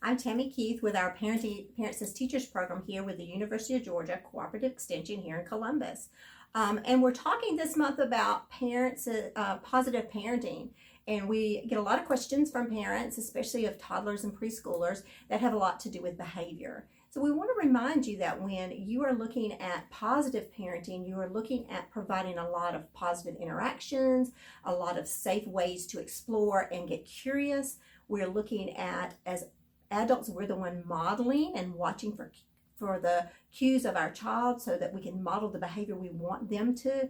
I'm Tammy Keith with our Parents as Teachers program here with the University of Georgia Cooperative Extension here in Columbus. And we're talking this month about positive parenting. And we get a lot of questions from parents, especially of toddlers and preschoolers, that have a lot to do with behavior. So we want to remind you that when you are looking at positive parenting, you are looking at providing a lot of positive interactions, a lot of safe ways to explore and get curious. We're looking at, as adults, we're the one modeling and watching for the cues of our child so that we can model the behavior we want them to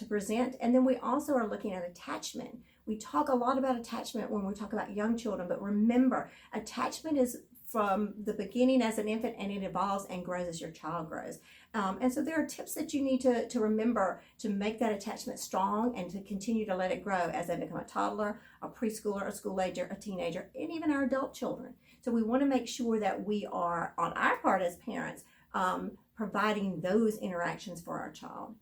present. And then we also are looking at attachment. We talk a lot about attachment when we talk about young children, but remember, attachment is from the beginning as an infant, and it evolves and grows as your child grows. And so there are tips that you need to remember to make that attachment strong and to continue to let it grow as they become a toddler, a preschooler, a school ager, a teenager, and even our adult children. So we want to make sure that we are, on our part as parents, providing those interactions for our child.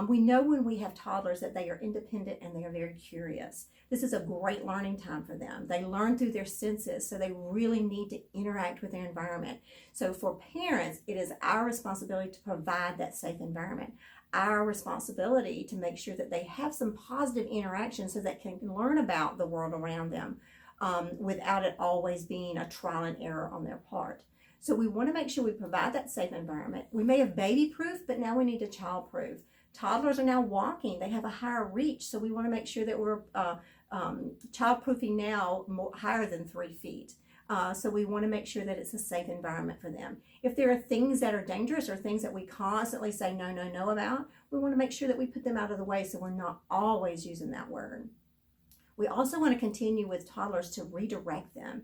We know when we have toddlers that they are independent and they are very curious. This is a great learning time for them. They learn through their senses, so they really need to interact with their environment. So for parents, it is our responsibility to provide that safe environment. Our responsibility to make sure that they have some positive interaction so that they can learn about the world around them without it always being a trial and error on their part. So we want to make sure we provide that safe environment. We may have baby proof, but now we need a child proof. Toddlers are now walking. They have a higher reach, so we want to make sure that we're child-proofing now higher than 3 feet. So we want to make sure that it's a safe environment for them. If there are things that are dangerous or things that we constantly say no, no, no about, we want to make sure that we put them out of the way so we're not always using that word. We also want to continue with toddlers to redirect them.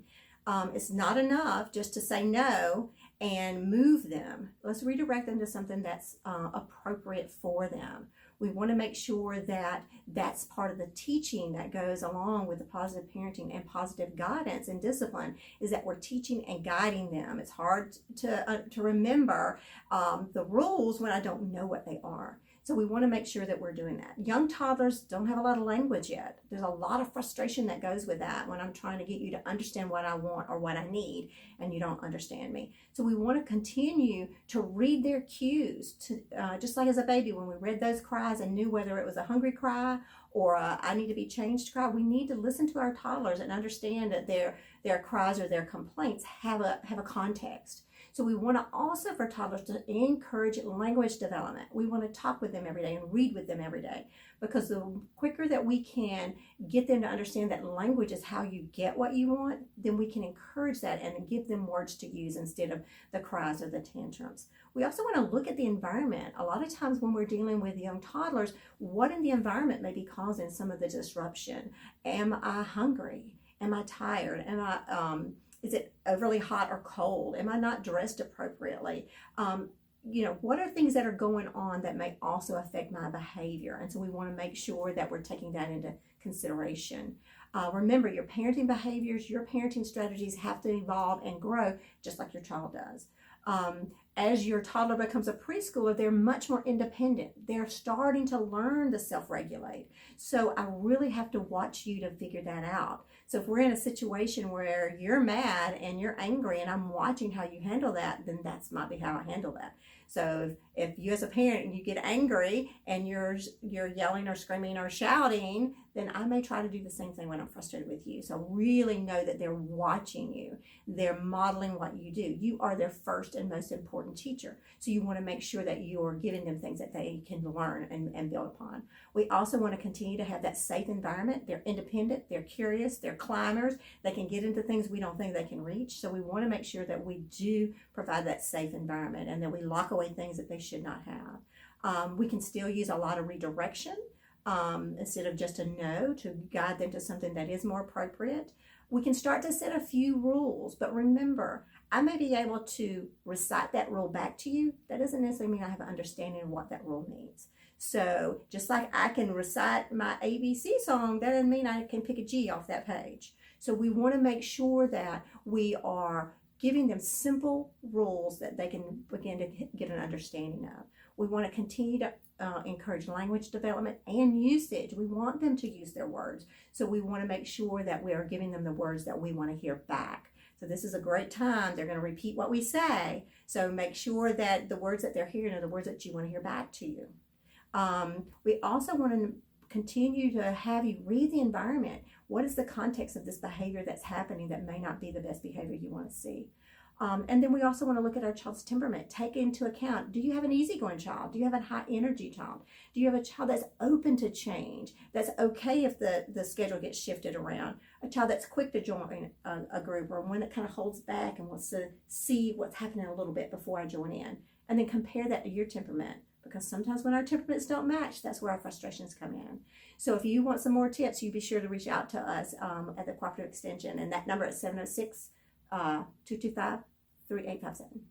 It's not enough just to say no and move them. Let's redirect them to something that's appropriate for them. We want to make sure that that's part of the teaching that goes along with the positive parenting and positive guidance and discipline, is that we're teaching and guiding them. It's hard to remember the rules when I don't know what they are. So we want to make sure that we're doing that. Young toddlers don't have a lot of language yet. There's a lot of frustration that goes with that when I'm trying to get you to understand what I want or what I need and you don't understand me. So we want to continue to read their cues, just like as a baby, when we read those cries and knew whether it was a hungry cry or I need to be changed cry. We need to listen to our toddlers and understand that their cries or their complaints have a context. So we want to also, for toddlers, to encourage language development. We want to talk with them every day and read with them every day, because the quicker that we can get them to understand that language is how you get what you want, then we can encourage that and give them words to use instead of the cries or the tantrums. We also want to look at the environment. A lot of times when we're dealing with young toddlers, what in the environment may be causing some of the disruption? Am I hungry? Am I tired? Is it overly hot or cold? Am I not dressed appropriately? What are things that are going on that may also affect my behavior? And so we want to make sure that we're taking that into consideration. Remember, your parenting behaviors, your parenting strategies have to evolve and grow just like your child does. As your toddler becomes a preschooler, they're much more independent. They're starting to learn to self-regulate. So I really have to watch you to figure that out. So if we're in a situation where you're mad and you're angry and I'm watching how you handle that, then that's might be how I handle that. So if you as a parent, you get angry and you're yelling or screaming or shouting, then I may try to do the same thing when I'm frustrated with you. So really know that they're watching you. They're modeling what you do. You are their first and most important teacher. So you want to make sure that you are giving them things that they can learn and build upon. We also want to continue to have that safe environment. They're independent, they're curious, they're climbers. They can get into things we don't think they can reach. So we want to make sure that we do provide that safe environment and that we lock away things that they should not have. We can still use a lot of redirection instead of just a no, to guide them to something that is more appropriate. We can start to set a few rules, but remember, I may be able to recite that rule back to you. That doesn't necessarily mean I have an understanding of what that rule means. So just like I can recite my ABC song, that doesn't mean I can pick a G off that page. So we want to make sure that we are giving them simple rules that they can begin to get an understanding of. We want to continue to encourage language development and usage. We want them to use their words. So we want to make sure that we are giving them the words that we want to hear back. So this is a great time. They're going to repeat what we say. So make sure that the words that they're hearing are the words that you want to hear back to you. We also want to continue to have you read the environment. What is the context of this behavior that's happening that may not be the best behavior you want to see? And then we also want to look at our child's temperament. Take into account, do you have an easygoing child? Do you have a high energy child? Do you have a child that's open to change, that's okay if the schedule gets shifted around? A child that's quick to join a group, or one that kind of holds back and wants to see what's happening a little bit before I join in? And then compare that to your temperament, because sometimes when our temperaments don't match, that's where our frustrations come in. So if you want some more tips, you be sure to reach out to us at the Cooperative Extension, and that number is 706 225 3857.